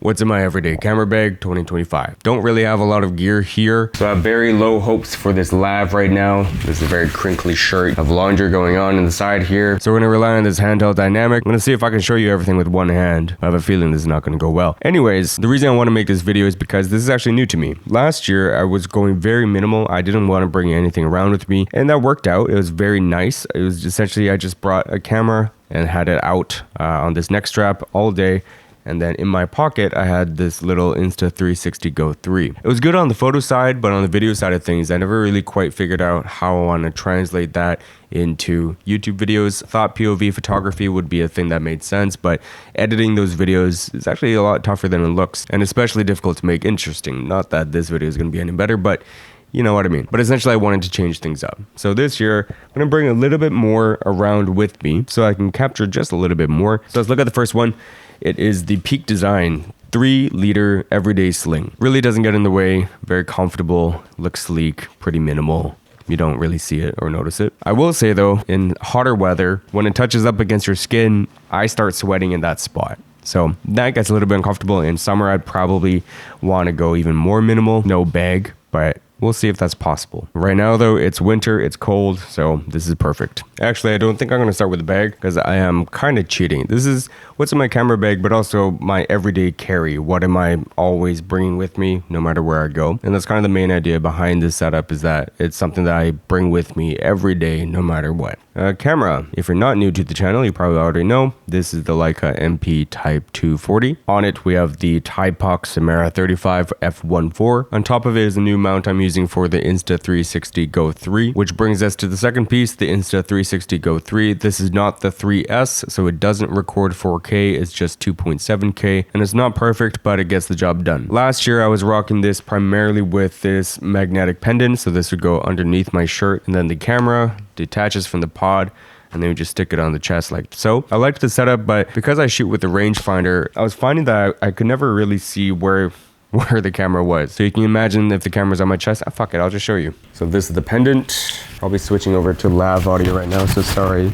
What's in my everyday camera bag 2025? Don't really have a lot of gear here, so I have very low hopes for this Lav right now. This is a very crinkly shirt. I have laundry going on the side here, so we're gonna rely on this handheld dynamic. I'm gonna see if I can show you everything with one hand. I have a feeling this is not gonna go well. Anyways, the reason I want to make this video is because this is actually new to me. Last year, I was going very minimal. I didn't want to bring anything around with me, and that worked out. It was very nice. It was essentially, I just brought a camera and had it out on this neck strap all day. And then in my pocket, I had this little Insta360 Go 3. It was good on the photo side, but on the video side of things, I never really quite figured out how I want to translate that into YouTube videos. Thought POV photography would be a thing that made sense, but editing those videos is actually a lot tougher than it looks, and especially difficult to make interesting. Not that this video is going to be any better, but you know what I mean. But essentially, I wanted to change things up. So this year, I'm going to bring a little bit more around with me so I can capture just a little bit more. So let's look at the first one. It is the Peak Design 3-liter everyday sling. Really doesn't get in the way, very comfortable, looks sleek, pretty minimal. You don't really see it or notice it. I will say though, in hotter weather, when it touches up against your skin, I start sweating in that spot. So that gets a little bit uncomfortable. In summer, I'd probably want to go even more minimal, no bag, but we'll see if that's possible. Right now though, it's winter, it's cold, so this is perfect. Actually, I don't think I'm going to start with the bag because I am kind of cheating. This is what's in my camera bag, but also my everyday carry. What am I always bringing with me no matter where I go? And that's kind of the main idea behind this setup, is that it's something that I bring with me every day no matter what. Camera. If you're not new to the channel, you probably already know. This is the Leica M-P Type 240. On it, we have the Thypoch Simera 35 f1.4. On top of it is a new mount I'm using for the Insta360 Go 3, which brings us to the second piece, the Insta360 Go 3. This is not the 3S, so it doesn't record 4K, it's just 2.7K, and it's not perfect, but it gets the job done. Last year, I was rocking this primarily with this magnetic pendant, so this would go underneath my shirt, and then the camera detaches from the pod, and then we just stick it on the chest like so. I liked the setup, but because I shoot with the rangefinder, I was finding that I could never really see where the camera was. So you can imagine if the camera's on my chest, fuck it, I'll just show you. So this is the pendant. Probably switching over to Lav audio right now, so sorry.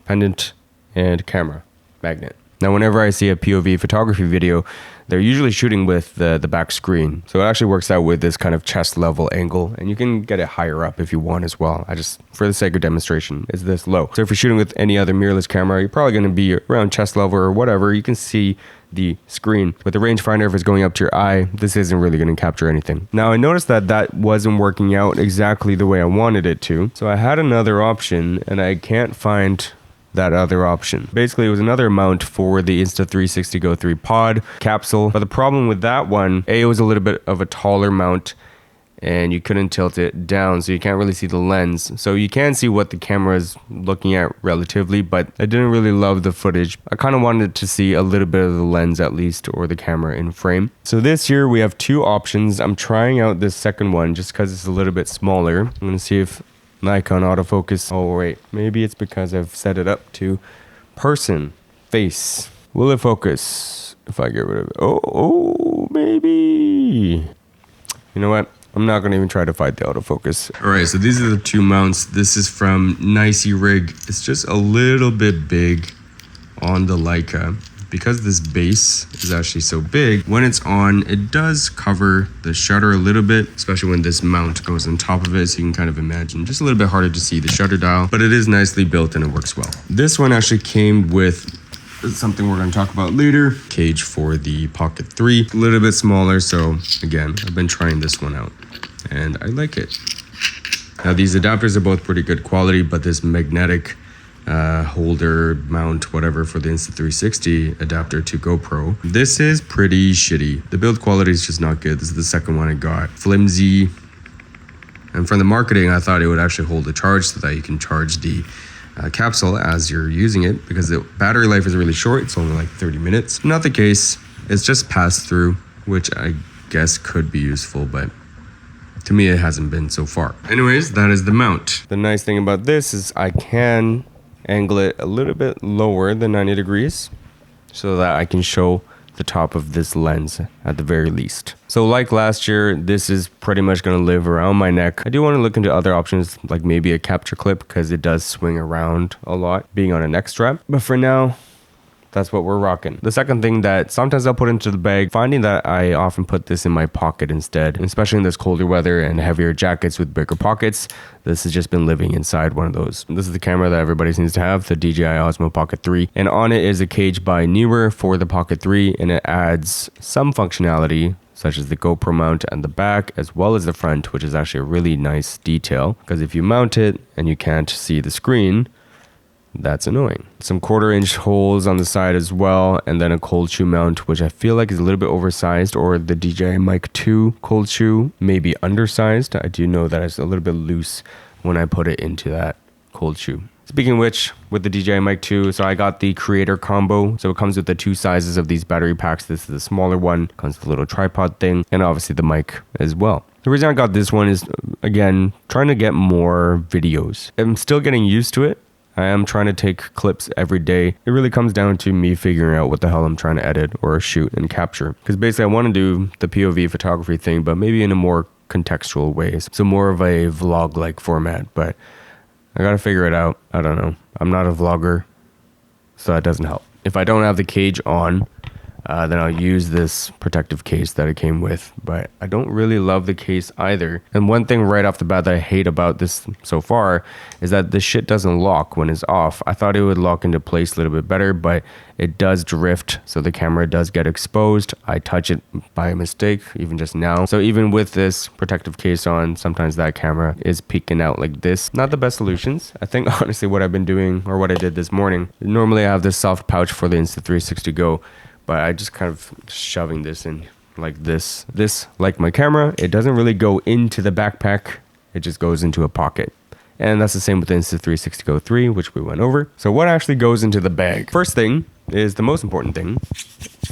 Pendant and camera, magnet. Now, whenever I see a POV photography video, they're usually shooting with the back screen. So it actually works out with this kind of chest level angle, and you can get it higher up if you want as well. I just, for the sake of demonstration, is this low. So if you're shooting with any other mirrorless camera, you're probably gonna be around chest level or whatever. You can see the screen. With the rangefinder, if it's going up to your eye, this isn't really gonna capture anything. Now, I noticed that that wasn't working out exactly the way I wanted it to. So I had another option, and I can't find that other option. Basically, it was another mount for the Insta360 Go 3 pod capsule, but the problem with that one, it was a little bit of a taller mount and you couldn't tilt it down, so you can't really see the lens. So you can see what the camera is looking at relatively, but I didn't really love the footage. I kind of wanted to see a little bit of the lens at least, or the camera in frame. So this year we have two options. I'm trying out this second one just because it's a little bit smaller. I'm gonna see if Nikon autofocus. Oh wait, maybe it's because I've set it up to person, face. Will it focus if I get rid of it? Oh, maybe. You know what? I'm not gonna even try to fight the autofocus. All right, so these are the two mounts. This is from INIU rig. It's just a little bit big on the Leica. Because this base is actually so big, when it's on, it does cover the shutter a little bit, especially when this mount goes on top of it, so you can kind of imagine. Just a little bit harder to see the shutter dial, but it is nicely built and it works well. This one actually came with something we're going to talk about later, cage for the Pocket 3. A little bit smaller, so again, I've been trying this one out, and I like it. Now, these adapters are both pretty good quality, but this magnetic holder, mount, whatever, for the Insta360 adapter to GoPro, this is pretty shitty. The build quality is just not good. This is the second one I got. Flimsy. And from the marketing, I thought it would actually hold a charge so that you can charge the capsule as you're using it, because the battery life is really short. It's only like 30 minutes. Not the case. It's just pass through, which I guess could be useful, but to me, it hasn't been so far. Anyways, that is the mount. The nice thing about this is I can angle it a little bit lower than 90 degrees so that I can show the top of this lens at the very least. So like last year, this is pretty much going to live around my neck. I do want to look into other options, like maybe a capture clip, because it does swing around a lot being on a neck strap. But for now, that's what we're rocking. The second thing that sometimes I'll put into the bag, finding that I often put this in my pocket instead, especially in this colder weather and heavier jackets with bigger pockets. This has just been living inside one of those. This is the camera that everybody seems to have, the DJI Osmo Pocket 3. And on it is a cage by Neewer for the Pocket 3, and it adds some functionality such as the GoPro mount and the back, as well as the front, which is actually a really nice detail, because if you mount it and you can't see the screen, that's annoying. Some 1/4-inch holes on the side as well, and then a cold shoe mount, which I feel like is a little bit oversized, or the DJI Mic 2 cold shoe may be undersized. I do know that it's a little bit loose when I put it into that cold shoe. Speaking of which, with the DJI Mic 2, so I got the creator combo. So it comes with the 2 sizes of these battery packs. This is the smaller one, comes with a little tripod thing, and obviously the mic as well. The reason I got this one is, again, trying to get more videos. I'm still getting used to it. I am trying to take clips every day. It really comes down to me figuring out what the hell I'm trying to edit or shoot and capture. Because basically I want to do the POV photography thing, but maybe in a more contextual way. So more of a vlog-like format, but I gotta figure it out. I don't know. I'm not a vlogger, so that doesn't help. If I don't have the cage on, then I'll use this protective case that it came with, but I don't really love the case either. And one thing right off the bat that I hate about this so far is that the shit doesn't lock when it's off. I thought it would lock into place a little bit better, but it does drift, so the camera does get exposed. I touch it by mistake, even just now. So even with this protective case on, sometimes that camera is peeking out like this. Not the best solutions. I think honestly what I've been doing, or what I did this morning, normally I have this soft pouch for the Insta360 Go, but I just kind of shoving this in like this. This, like my camera, it doesn't really go into the backpack. It just goes into a pocket. And that's the same with the Insta360 Go 3, which we went over. So what actually goes into the bag? First thing is the most important thing,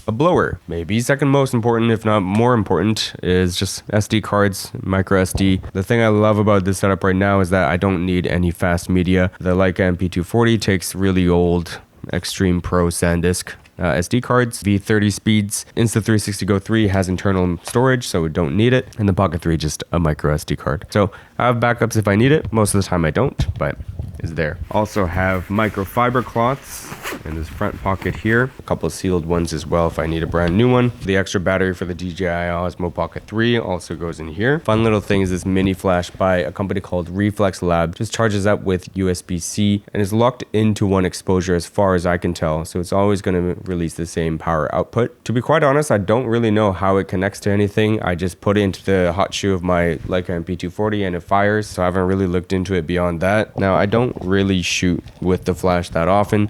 a blower. Maybe second most important, if not more important, is just SD cards, micro SD. The thing I love about this setup right now is that I don't need any fast media. The Leica M-P 240 takes really old Extreme Pro SanDisk SD cards, V30 speeds. Insta360 Go 3 has internal storage, so we don't need it. And the Pocket 3 just a micro SD card. So I have backups if I need it. Most of the time I don't, but it's there. Also have microfiber cloths in this front pocket here. A couple of sealed ones as well if I need a brand new one. The extra battery for the DJI Osmo Pocket 3 also goes in here. Fun little thing is this mini flash by a company called Reflx Lab. Just charges up with USB-C and is locked into one exposure as far as I can tell. So it's always going to release the same power output. To be quite honest, I don't really know how it connects to anything. I just put it into the hot shoe of my Leica M-P 240 and it fires. So I haven't really looked into it beyond that. Now I don't really shoot with the flash that often,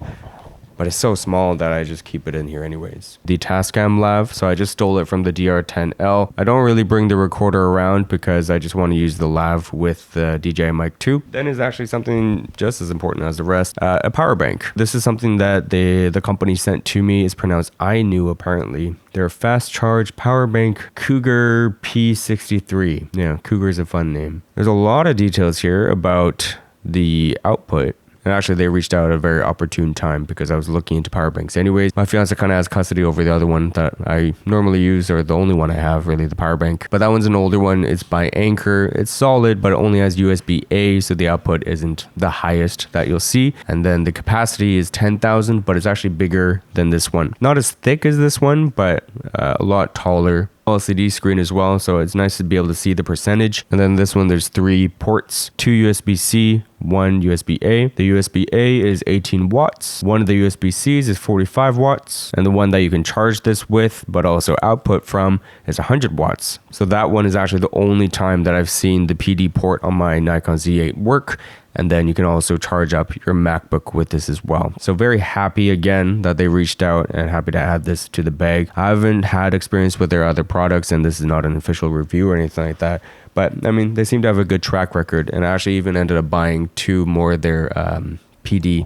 but it's so small that I just keep it in here anyways. The Tascam Lav, so I just stole it from the DR10L. I don't really bring the recorder around because I just want to use the Lav with the DJI Mic 2. Then is actually something just as important as the rest, a power bank. This is something that the company sent to me. It's pronounced INIU apparently. They're a fast charge power bank, Cougar P63. Yeah, Cougar is a fun name. There's a lot of details here about the output. And actually, they reached out at a very opportune time because I was looking into power banks anyways. My fiance kind of has custody over the other one that I normally use, or the only one I have, really, the power bank. But that one's an older one. It's by Anker. It's solid, but it only has USB-A, so the output isn't the highest that you'll see. And then the capacity is 10,000, but it's actually bigger than this one. Not as thick as this one, but a lot taller. LCD screen as well, so it's nice to be able to see the percentage. And then this one, there's 3 ports, 2 USB-C, 1 USB-A. The USB-A is 18 watts. One of the USB-Cs is 45 watts. And the one that you can charge this with, but also output from, is 100 watts. So that one is actually the only time that I've seen the PD port on my Nikon Z8 work. And then you can also charge up your MacBook with this as well. So very happy again that they reached out and happy to add this to the bag. I haven't had experience with their other products, and this is not an official review or anything like that. But I mean, they seem to have a good track record, and I actually even ended up buying 2 more of their PD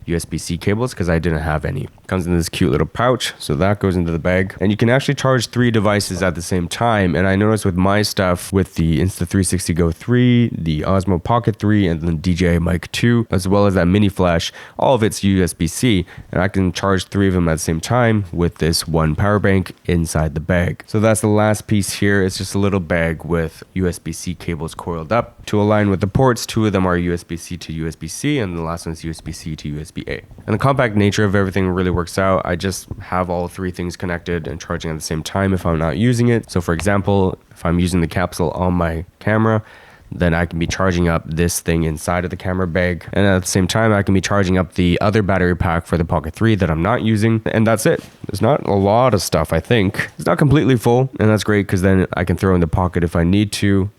USB-C cables because I didn't have any. Comes in this cute little pouch, so that goes into the bag. And you can actually charge 3 devices at the same time. And I noticed with my stuff, with the Insta360 Go 3, the Osmo Pocket 3, and the DJI Mic 2, as well as that mini flash, all of it's USB-C. And I can charge 3 of them at the same time with this one power bank inside the bag. So that's the last piece here. It's just a little bag with USB-C cables coiled up to align with the ports. 2 of them are USB-C to USB-C, and the last one is USB-C to USB-C. USB-A. And the compact nature of everything really works out. I just have all three things connected and charging at the same time if I'm not using it. So for example, if I'm using the capsule on my camera, then I can be charging up this thing inside of the camera bag. And at the same time, I can be charging up the other battery pack for the Pocket 3 that I'm not using. And that's it. There's not a lot of stuff, I think. It's not completely full, and that's great because then I can throw in the Pocket if I need to,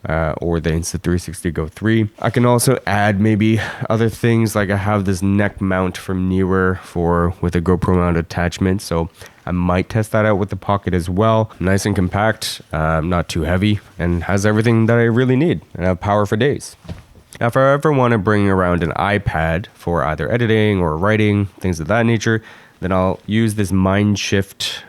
or the Insta360 Go 3. I can also add maybe other things, like I have this neck mount from Neewer with a GoPro mount attachment. So I might test that out with the Pocket as well. Nice and compact, not too heavy, and has everything that I really need, and I have power for days. Now, if I ever want to bring around an iPad for either editing or writing, things of that nature, then I'll use this Mindshift,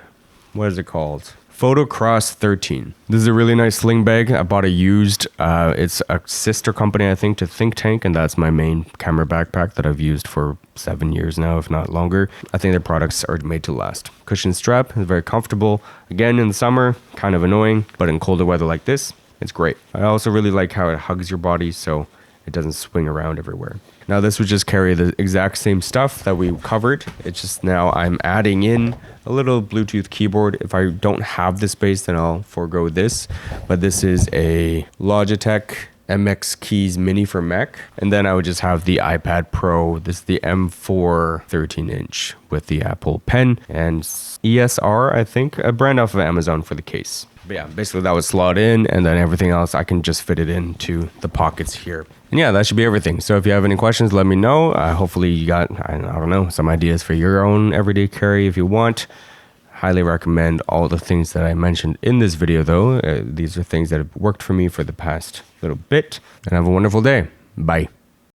what is it called? PhotoCross 13. This is a really nice sling bag. I bought it used. It's a sister company, I think, to Think Tank, and that's my main camera backpack that I've used for 7 years now, if not longer. I think their products are made to last. Cushion strap is very comfortable. Again, in the summer, kind of annoying, but in colder weather like this, it's great. I also really like how it hugs your body, so it doesn't swing around everywhere. Now this would just carry the exact same stuff that we covered. It's just now I'm adding in a little Bluetooth keyboard. If I don't have the space, then I'll forego this. But this is a Logitech MX Keys Mini for Mac. And then I would just have the iPad Pro. This is the M4 13-inch with the Apple Pen and ESR, I think, a brand off of Amazon for the case. But yeah, basically that would slot in, and then everything else I can just fit it into the pockets here. And yeah, that should be everything. So if you have any questions, let me know. Hopefully you got, I don't know, some ideas for your own everyday carry if you want. Highly recommend all the things that I mentioned in this video though. These are things that have worked for me for the past little bit. And have a wonderful day. Bye.